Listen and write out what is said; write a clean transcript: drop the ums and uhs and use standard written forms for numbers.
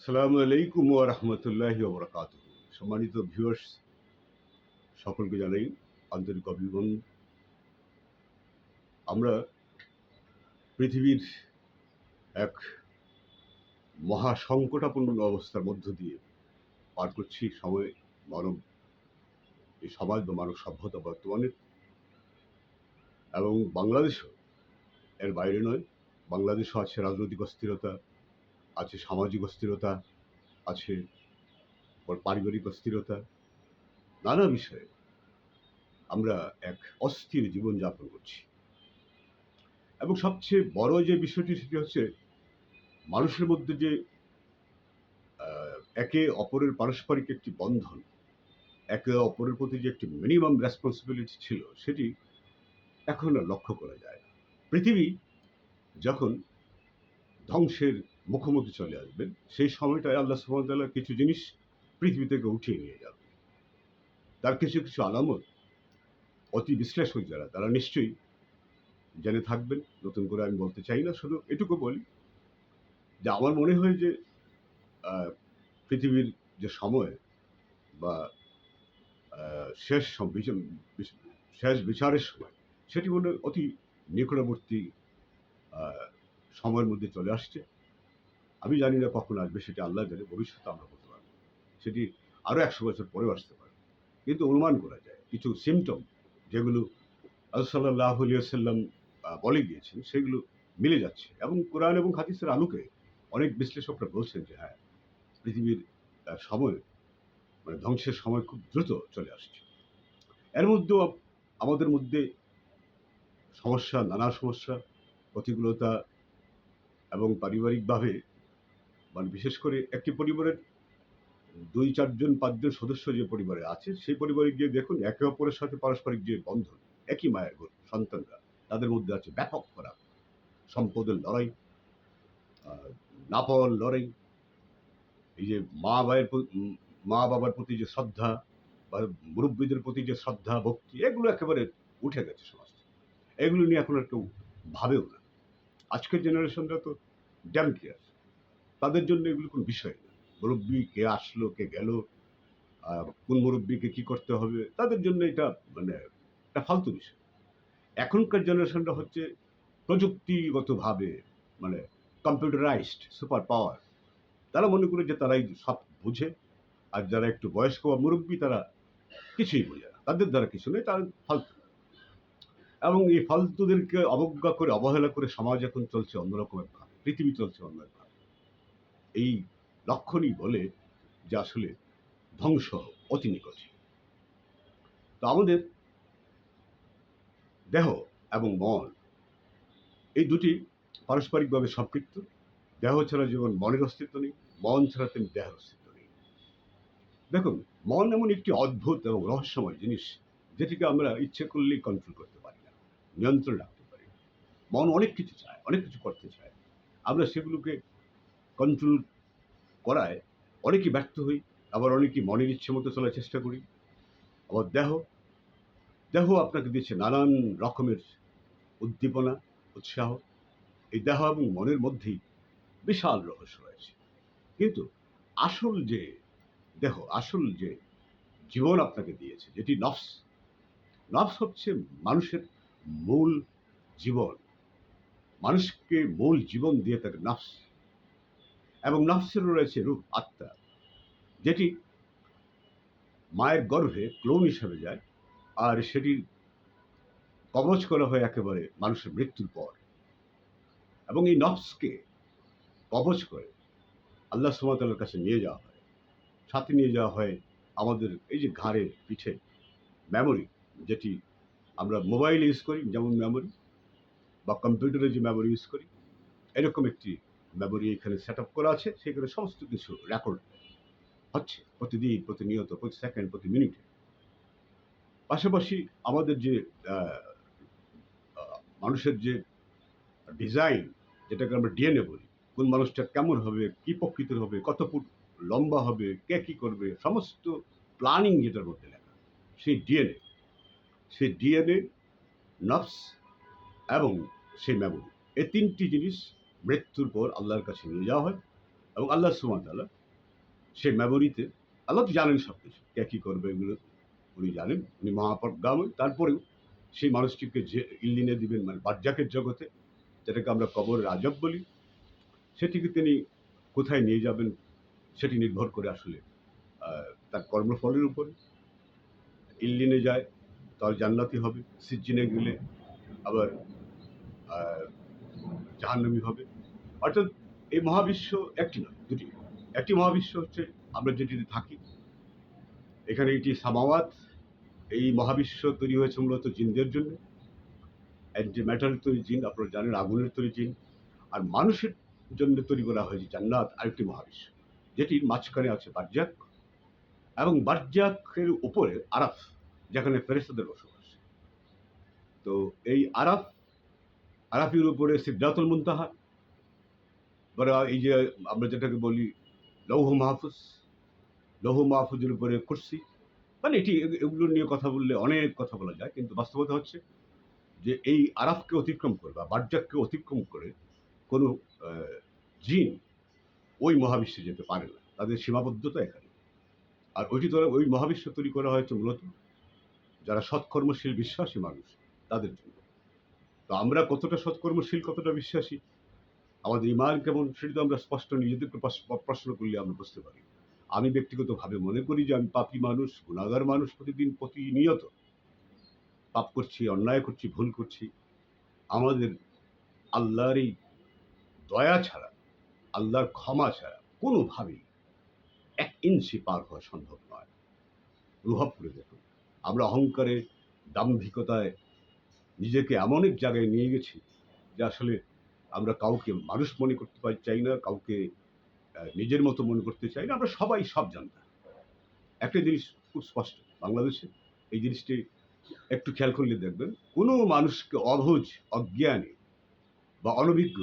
আসসালামু আলাইকুম ওয়া রাহমাতুল্লাহি ওয়া বারাকাতুহু। সম্মানিত ভিউয়ার্স, সকলকে জানাই আন্তরিক অভিনন্দন। আমরা পৃথিবীর এক মহা সংকটাপন্ন অবস্থার মধ্য দিয়ে পার করছি সময়। মানব এই সমাজ বা মানব সভ্যতা বর্তমানে, এবং বাংলাদেশও এর বাইরে নয়। বাংলাদেশও আছে রাজনৈতিক অস্থিরতা, আছে সামাজিক অস্থিরতা, আছে পারিবারিক অস্থিরতা। নানা বিষয়ে আমরা এক অস্থির জীবনযাপন করছি। এবং সবচেয়ে বড় যে বিষয়টি সেটি হচ্ছে মানুষের মধ্যে যে একে অপরের পারস্পরিক একটি বন্ধন, একে অপরের প্রতি যে একটি মিনিমাম রেসপন্সিবিলিটি ছিল, সেটি এখন আর লক্ষ্য করা যায় না। পৃথিবী যখন ধ্বংসের মুখোমুখি চলে আসবে, সেই সময়টায় আল্লাহ সুবহানাহু ওয়া তাআলা কিছু জিনিস পৃথিবী থেকে উঠিয়ে নিয়ে যাবে। তার কিছু কিছু আলামত অতি বিশ্লেষক যারা, তারা নিশ্চয়ই জেনে থাকবেন। নতুন করে আমি বলতে চাই না, শুধু এটুকু বলি যে আমার মনে হয় যে আহ, পৃথিবীর যে সময় বা শেষ শেষ বিচারের সময়, সেটি মনে হয় অতি নিকটবর্তী আহ, সময়ের মধ্যে চলে আসছে। আমি জানি না কখন আসবে, সেটি আল্লাহ জানে, ভবিষ্যতে আমরা বলতে পারবো না। সেটি আরো 100 বছর পরেও আসতে পারে। কিন্তু অনুমান করা যায় কিছু সিমটম, যেগুলো রাসূল সাল্লাল্লাহু আলাইহি ওয়াসাল্লাম বলে গিয়েছেন, সেগুলো মিলে যাচ্ছে। এবং কোরআন এবং হাদিসের আলোকে অনেক বিশ্লেষকরা বলছেন যে হ্যাঁ, পৃথিবীর সময়, মানে ধ্বংসের সময় খুব দ্রুত চলে আসছে। এর মধ্যেও আমাদের মধ্যে সমস্যা, নানা সমস্যা, প্রতিকূলতা, এবং পারিবারিকভাবে, মানে বিশেষ করে একটি পরিবারের 2, 4 জন 5 জন সদস্য যে পরিবারে আছে, সেই পরিবারে গিয়ে দেখুন একে অপরের সাথে পারস্পরিক যে বন্ধন, একই মায়ের সন্তানরা, তাদের মধ্যে আছে ব্যাপক ফারাক। সম্পদের লড়াই, না পাওয়ার লড়াই, এই যে মা বাবার প্রতি যে শ্রদ্ধা, বা মুরব্বীদের প্রতি যে শ্রদ্ধা ভক্তি, এগুলো একেবারে উঠে গেছে সমাজ থেকে। এগুলো নিয়ে এখন আর কেউ ভাবেও না। আজকের জেনারেশনরা তো ড্যাম কেয়ার, তাদের জন্য এগুলো কোনো বিষয় না। মুরব্বী কে আসলো কে গেল, কোন মুরব্বীকে কি করতে হবে, তাদের জন্য এটা মানে একটা ফালতু বিষয়। এখনকার জেনারেশনটা হচ্ছে প্রযুক্তিগতভাবে, মানে কম্পিউটারাইজড সুপার পাওয়ার। তারা মনে করে যে তারাই সব বুঝে। আর যারা একটু বয়স্ক বা মুরব্বী, তারা কিছুই বোঝে না, তাদের দ্বারা কিছু নেই, তারা ফালতু। এবং এই ফালতুদেরকে অবজ্ঞা করে, অবহেলা করে সমাজ এখন চলছে অন্যরকম ভাবে, পৃথিবী চলছে অন্য ভাবে। এই লক্ষণই বলে যে আসলে ধ্বংস অতি নিকটে। তো আমাদের দেহ এবং মন, এই দুটি পারস্পরিকভাবে সম্পৃক্ত। দেহ ছাড়া জীবন, মনের অস্তিত্ব নেই। মন ছাড়া তেমনি দেহের অস্তিত্ব নেই। দেখুন, মন এমন একটি অদ্ভুত এবং রহস্যময় জিনিস, যেটিকে আমরা ইচ্ছে করলেই কন্ট্রোল করতে পারি না, নিয়ন্ত্রণ রাখতে পারি না। মন অনেক কিছু চায়, অনেক কিছু করতে চায়। আমরা সেগুলোকে কন্ট্রোল করায় অনেকেই ব্যর্থ হই, আবার অনেকেই মনের ইচ্ছে মতো চলার চেষ্টা করি। আবার দেহ, দেহ আপনাকে দিচ্ছে নানান রকমের উদ্দীপনা, উৎসাহ। এই দেহ এবং মনের মধ্যেই বিশাল রহস্য রয়েছে। কিন্তু আসল যে দেহ, আসল যে জীবন আপনাকে দিয়েছে, যেটি নফস, নফস হচ্ছে মানুষের মূল জীবন। মানুষকে মূল জীবন দিয়ে থাকে নফস। এবং নফসেরও রয়েছে রূহ, আত্মা, যেটি মায়ের গর্ভে ক্লোন হিসাবে যায়। আর সেটি কবজ করা হয় একেবারে মানুষের মৃত্যুর পর। এবং এই নফসকে কবজ করে আল্লাহ সুবহানাহু ওয়া তাআলার কাছে নিয়ে যাওয়া হয়। সাথে নিয়ে যাওয়া হয় আমাদের এই যে ঘাড়ে পিঠে মেমোরি, যেটি আমরা মোবাইল ইউজ করি যেমন মেমোরি, বা কম্পিউটারে যে মেমোরি ইউজ করি, এরকম একটি মেমোরি এখানে সেট আপ করা আছে। সেখানে সমস্ত কিছু রেকর্ড হচ্ছে প্রতিদিন, প্রতিনিয়ত, প্রতি সেকেন্ড, প্রতি মিনিটে। পাশাপাশি আমাদের যে আহ, আহ, মানুষের যে ডিজাইন, যেটাকে আমরা ডিএনএ বলি, কোন মানুষটা কেমন হবে, কি প্রকৃতির হবে, কত ফুট লম্বা হবে, কে কি করবে, সমস্ত প্ল্যানিং যেটার মধ্যে লেখা, সেই ডিএনএ, সেই ডিএনএ, নফস এবং সেই মেমোরি, এই তিনটি জিনিস মৃত্যুর পর আল্লাহর কাছে নিয়ে যাওয়া হয়। এবং আল্লাহ সুবহানাহু ওয়া তাআলা সেই মেমোরিতে, আল্লাহ তো জানেন সব কিছু, কে কী করবে এগুলো উনি জানেন, উনি মহাপ্রজ্ঞাময়। তারপরেও সেই মানুষটিকে যে ইল্লিনে দিবেন, মানে বার্জাকের জগতে, যেটাকে আমরা কবরের আজব বলি, সেটিকে তিনি কোথায় নিয়ে যাবেন সেটি নির্ভর করে আসলে তার কর্মফলের উপরে। ইল্লিনে যায় তাহলে জান্নাতি হবে, সিজ্জিনে গেলে আবার আহ, জাহান্নামী হবে। অর্থাৎ এই মহাবিশ্ব একটি নয়, দুটি। একটি মহাবিশ্ব হচ্ছে আমরা যেটিতে থাকি, এখানে এটি সামাওয়াত। এই মহাবিশ্ব তৈরি হয়েছে মূলত জিনদের জন্য, অ্যান্টি ম্যাটারের তৈরি জিন, আপনারা জানেন, আগুনের তৈরি জিন। আর মানুষের জন্য তৈরি করা হয়েছে জান্নাত, আরেকটি মহাবিশ্ব, যেটির মাঝখানে আছে বার্জাক, এবং বার্জাকের উপরে আরাফ, যেখানে ফেরেশতাদের বসবাস। তো এই আরাফ, আরাফের উপরে সিদরাতুল মুনতাহা, বা এই যে আমরা যেটাকে বলি লৌহ মাহফুজ, লৌহ মাহফুজের উপরে কুরসি। মানে এটি এগুলো নিয়ে কথা বললে অনেক কথা বলা যায়, কিন্তু বাস্তবতা হচ্ছে যে এই আরাফকে অতিক্রম করে বা বার্জাককে অতিক্রম করে কোনো জিন ওই মহাবিশ্বে যেতে পারে না, তাদের সীমাবদ্ধতা এখানে। আর ওই মহাবিশ্ব তৈরি করা হয়েছে মূলত যারা সৎকর্মশীল বিশ্বাসী মানুষ, তাদের জন্য। তো আমরা কতটা সৎকর্মশীল, কতটা বিশ্বাসী, আমাদের ইমান কেমন, সেটা তো আমরা স্পষ্ট নিজেদেরকে প্রশ্ন করলে আমরা বুঝতে পারি। আমি ব্যক্তিগতভাবে মনে করি যে আমি পাপী মানুষ, গুণাগার মানুষ, প্রতিনিয়ত পাপ করছি, অন্যায় করছি, ভুল করছি। আমাদের আল্লাহর এই দয়া ছাড়া, আল্লাহর ক্ষমা ছাড়া কোনোভাবেই 1 ইঞ্চি পার হওয়া সম্ভব নয়। অনুভব করে দেখুন, আমরা অহংকারে, দাম্ভিকতায় নিজেকে এমন এক জায়গায় নিয়ে গেছি যে আসলে আমরা কাউকে মানুষ মনে করতে চাই না, কাউকে নিজের মতো মনে করতে চাই না। আমরা সবাই সব জানতা। একটা জিনিস খুব স্পষ্ট, বাংলাদেশে এই জিনিসটি একটু খেয়াল করলে দেখবেন, কোনো মানুষকে অবুঝ, অজ্ঞানী বা অনভিজ্ঞ